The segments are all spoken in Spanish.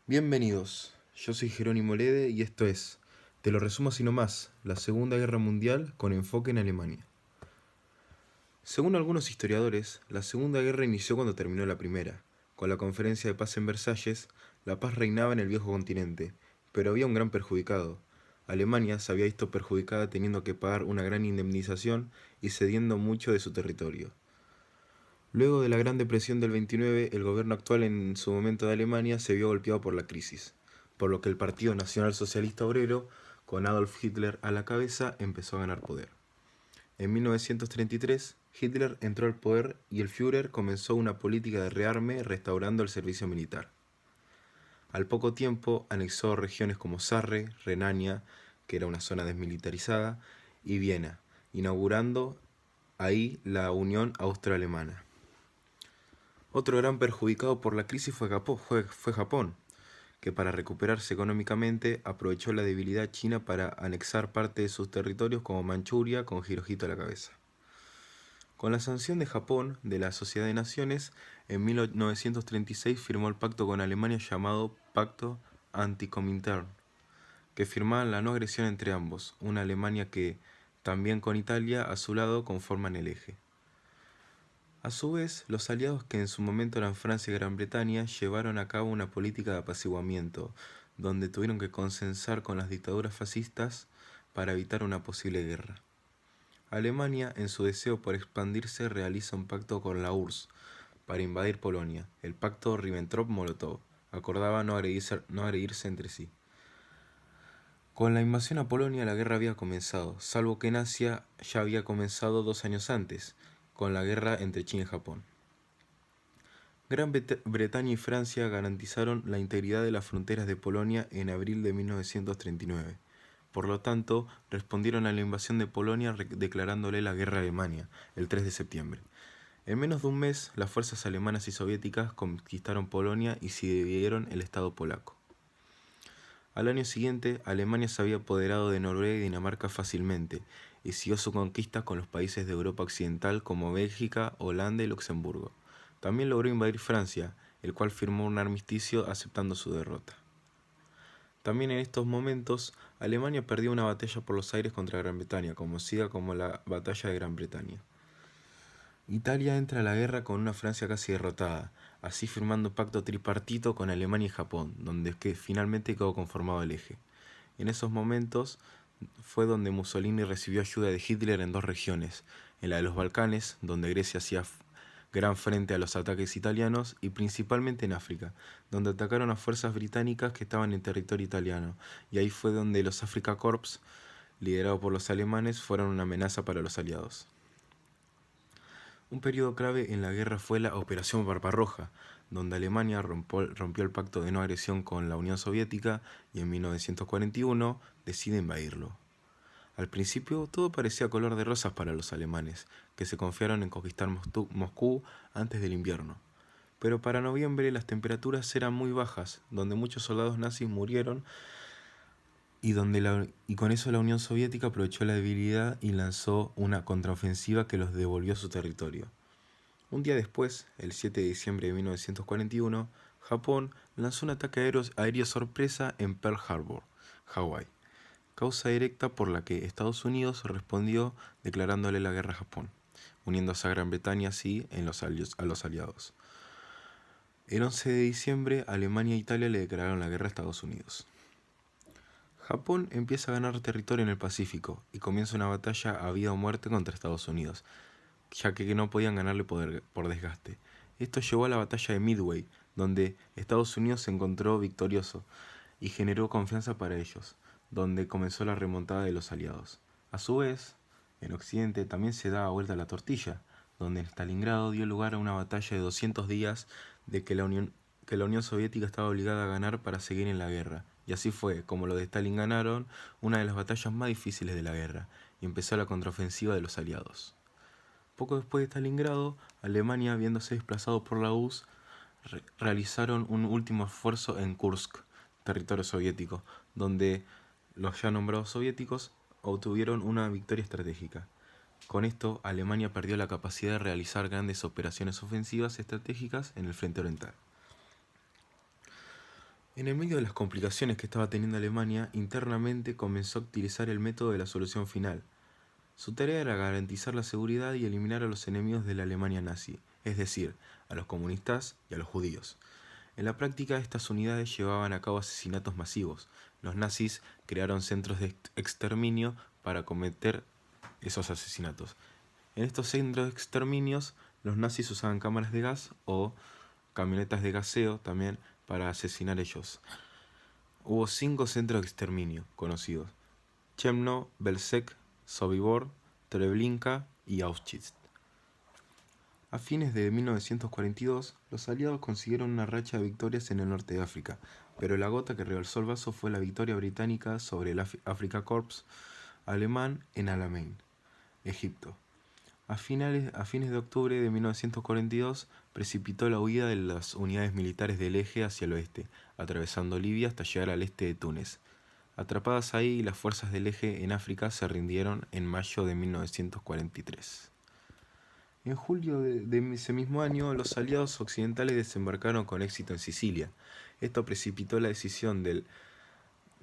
Bienvenidos, yo soy Jerónimo Lede y esto es, te lo resumo así nomás, la Segunda Guerra Mundial con enfoque en Alemania. Según algunos historiadores, la Segunda Guerra inició cuando terminó la Primera. Con la Conferencia de Paz en Versalles, la paz reinaba en el viejo continente, pero había un gran perjudicado. Alemania se había visto perjudicada teniendo que pagar una gran indemnización y cediendo mucho de su territorio. Luego de la Gran Depresión del 29, el gobierno actual en su momento de Alemania se vio golpeado por la crisis, por lo que el Partido Nacional Socialista Obrero, con Adolf Hitler a la cabeza, empezó a ganar poder. En 1933, Hitler entró al poder y el Führer comenzó una política de rearme restaurando el servicio militar. Al poco tiempo anexó regiones como Sarre, Renania, que era una zona desmilitarizada, y Viena, inaugurando ahí la Unión Austro-Alemana. Otro gran perjudicado por la crisis fue Japón, que para recuperarse económicamente aprovechó la debilidad china para anexar parte de sus territorios como Manchuria con Hirohito a la cabeza. Con la sanción de Japón de la Sociedad de Naciones, en 1936 firmó el pacto con Alemania llamado Pacto Anti-Comintern, que firmaba la no agresión entre ambos, una Alemania que, también con Italia a su lado, conforman el eje. A su vez, los aliados que en su momento eran Francia y Gran Bretaña llevaron a cabo una política de apaciguamiento, donde tuvieron que consensar con las dictaduras fascistas para evitar una posible guerra. Alemania, en su deseo por expandirse, realiza un pacto con la URSS para invadir Polonia. El pacto Ribbentrop-Molotov acordaba no agredirse entre sí. Con la invasión a Polonia la guerra había comenzado, salvo que en Asia ya había comenzado 2 años antes, con la guerra entre China y Japón. Gran Bretaña y Francia garantizaron la integridad de las fronteras de Polonia en abril de 1939. Por lo tanto, respondieron a la invasión de Polonia declarándole la guerra a Alemania, el 3 de septiembre. En menos de un mes, las fuerzas alemanas y soviéticas conquistaron Polonia y se dividieron el Estado polaco. Al año siguiente, Alemania se había apoderado de Noruega y Dinamarca fácilmente, y siguió su conquista con los países de Europa Occidental como Bélgica, Holanda y Luxemburgo. También logró invadir Francia, el cual firmó un armisticio aceptando su derrota. También en estos momentos, Alemania perdió una batalla por los aires contra Gran Bretaña, conocida como la Batalla de Gran Bretaña. Italia entra a la guerra con una Francia casi derrotada, así firmando un pacto tripartito con Alemania y Japón, donde finalmente quedó conformado el eje. En esos momentos fue donde Mussolini recibió ayuda de Hitler en 2 regiones, en la de los Balcanes, donde Grecia hacía gran frente a los ataques italianos, y principalmente en África, donde atacaron a fuerzas británicas que estaban en territorio italiano, y ahí fue donde los Afrika Korps, liderados por los alemanes, fueron una amenaza para los aliados. Un periodo clave en la guerra fue la Operación Barbarroja, donde Alemania rompió el pacto de no agresión con la Unión Soviética y en 1941 decide invadirlo. Al principio todo parecía color de rosas para los alemanes, que se confiaron en conquistar Moscú antes del invierno. Pero para noviembre las temperaturas eran muy bajas, donde muchos soldados nazis murieron y con eso la Unión Soviética aprovechó la debilidad y lanzó una contraofensiva que los devolvió a su territorio. Un día después, el 7 de diciembre de 1941, Japón lanzó un ataque aéreo sorpresa en Pearl Harbor, Hawái, causa directa por la que Estados Unidos respondió declarándole la guerra a Japón, uniéndose a Gran Bretaña así a los aliados. El 11 de diciembre, Alemania e Italia le declararon la guerra a Estados Unidos. Japón empieza a ganar territorio en el Pacífico y comienza una batalla a vida o muerte contra Estados Unidos, ya que no podían ganarle por desgaste. Esto llevó a la batalla de Midway, donde Estados Unidos se encontró victorioso y generó confianza para ellos, donde comenzó la remontada de los aliados. A su vez, en Occidente también se daba vuelta la tortilla, donde en Stalingrado dio lugar a una batalla de 200 días de que la Unión Soviética estaba obligada a ganar para seguir en la guerra. Y así fue, como los de Stalin ganaron, una de las batallas más difíciles de la guerra, y empezó la contraofensiva de los aliados. Poco después de Stalingrado, Alemania, viéndose desplazado por la URSS, realizaron un último esfuerzo en Kursk, territorio soviético, donde los ya nombrados soviéticos obtuvieron una victoria estratégica. Con esto, Alemania perdió la capacidad de realizar grandes operaciones ofensivas estratégicas en el frente oriental. En el medio de las complicaciones que estaba teniendo Alemania, internamente comenzó a utilizar el método de la solución final. Su tarea era garantizar la seguridad y eliminar a los enemigos de la Alemania nazi, es decir, a los comunistas y a los judíos. En la práctica, estas unidades llevaban a cabo asesinatos masivos. Los nazis crearon centros de exterminio para cometer esos asesinatos. En estos centros de exterminios, los nazis usaban cámaras de gas o camionetas de gaseo también para asesinar ellos. Hubo 5 centros de exterminio conocidos: Chemno, Belzec, Sobibor, Treblinka y Auschwitz. A fines de 1942, los aliados consiguieron una racha de victorias en el norte de África, pero la gota que rebalsó el vaso fue la victoria británica sobre el Afrika Korps alemán en Alamein, Egipto. A fines de octubre de 1942, precipitó la huida de las unidades militares del eje hacia el oeste, atravesando Libia hasta llegar al este de Túnez. Atrapadas ahí, las fuerzas del eje en África se rindieron en mayo de 1943. En julio de ese mismo año, los aliados occidentales desembarcaron con éxito en Sicilia. Esto precipitó la decisión del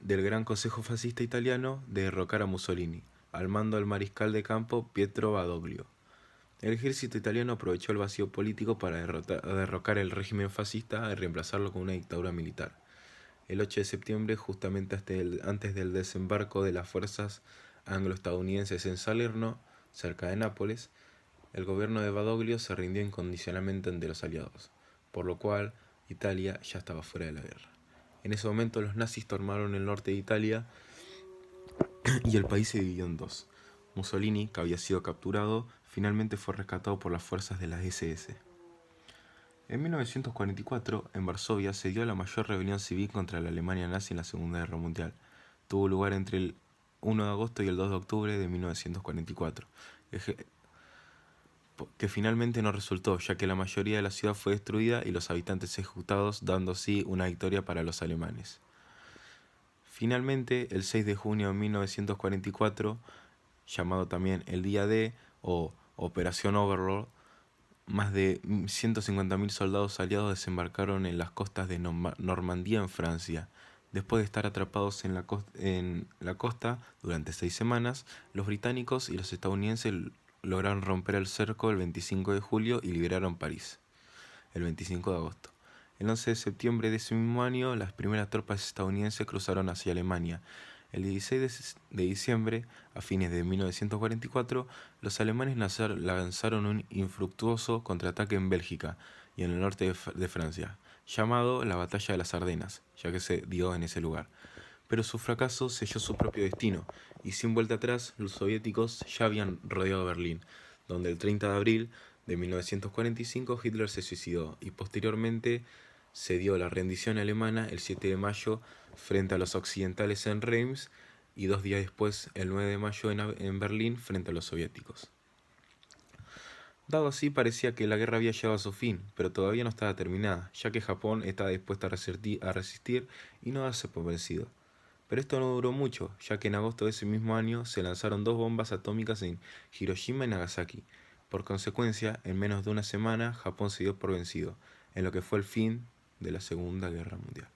Gran Consejo Fascista Italiano de derrocar a Mussolini, al mando del mariscal de campo Pietro Badoglio. El ejército italiano aprovechó el vacío político para derrocar el régimen fascista y reemplazarlo con una dictadura militar. El 8 de septiembre, justamente antes del desembarco de las fuerzas anglo-estadounidenses en Salerno, cerca de Nápoles, el gobierno de Badoglio se rindió incondicionalmente ante los aliados, por lo cual Italia ya estaba fuera de la guerra. En ese momento los nazis tomaron el norte de Italia y el país se dividió en dos. Mussolini, que había sido capturado, finalmente fue rescatado por las fuerzas de la SS. En 1944, en Varsovia, se dio la mayor rebelión civil contra la Alemania nazi en la Segunda Guerra Mundial. Tuvo lugar entre el 1 de agosto y el 2 de octubre de 1944, que finalmente no resultó, ya que la mayoría de la ciudad fue destruida y los habitantes ejecutados, dando así una victoria para los alemanes. Finalmente, el 6 de junio de 1944, llamado también el Día D o Operación Overlord, más de 150.000 soldados aliados desembarcaron en las costas de Normandía, en Francia. Después de estar atrapados en la costa durante 6 semanas, los británicos y los estadounidenses lograron romper el cerco el 25 de julio y liberaron París el 25 de agosto. El 11 de septiembre de ese mismo año, las primeras tropas estadounidenses cruzaron hacia Alemania. El 16 de diciembre, a fines de 1944, los alemanes lanzaron un infructuoso contraataque en Bélgica y en el norte de Francia, llamado la Batalla de las Ardenas, ya que se dio en ese lugar. Pero su fracaso selló su propio destino, y sin vuelta atrás, los soviéticos ya habían rodeado Berlín, donde el 30 de abril de 1945 Hitler se suicidó, y posteriormente se dio la rendición alemana el 7 de mayo frente a los occidentales en Reims, y 2 días después, el 9 de mayo, en Berlín frente a los soviéticos. Dado así, parecía que la guerra había llegado a su fin, pero todavía no estaba terminada, ya que Japón estaba dispuesta a resistir y no darse por vencido. Pero esto no duró mucho, ya que en agosto de ese mismo año se lanzaron 2 bombas atómicas en Hiroshima y Nagasaki. Por consecuencia, en menos de una semana, Japón se dio por vencido, en lo que fue el fin de la Segunda Guerra Mundial.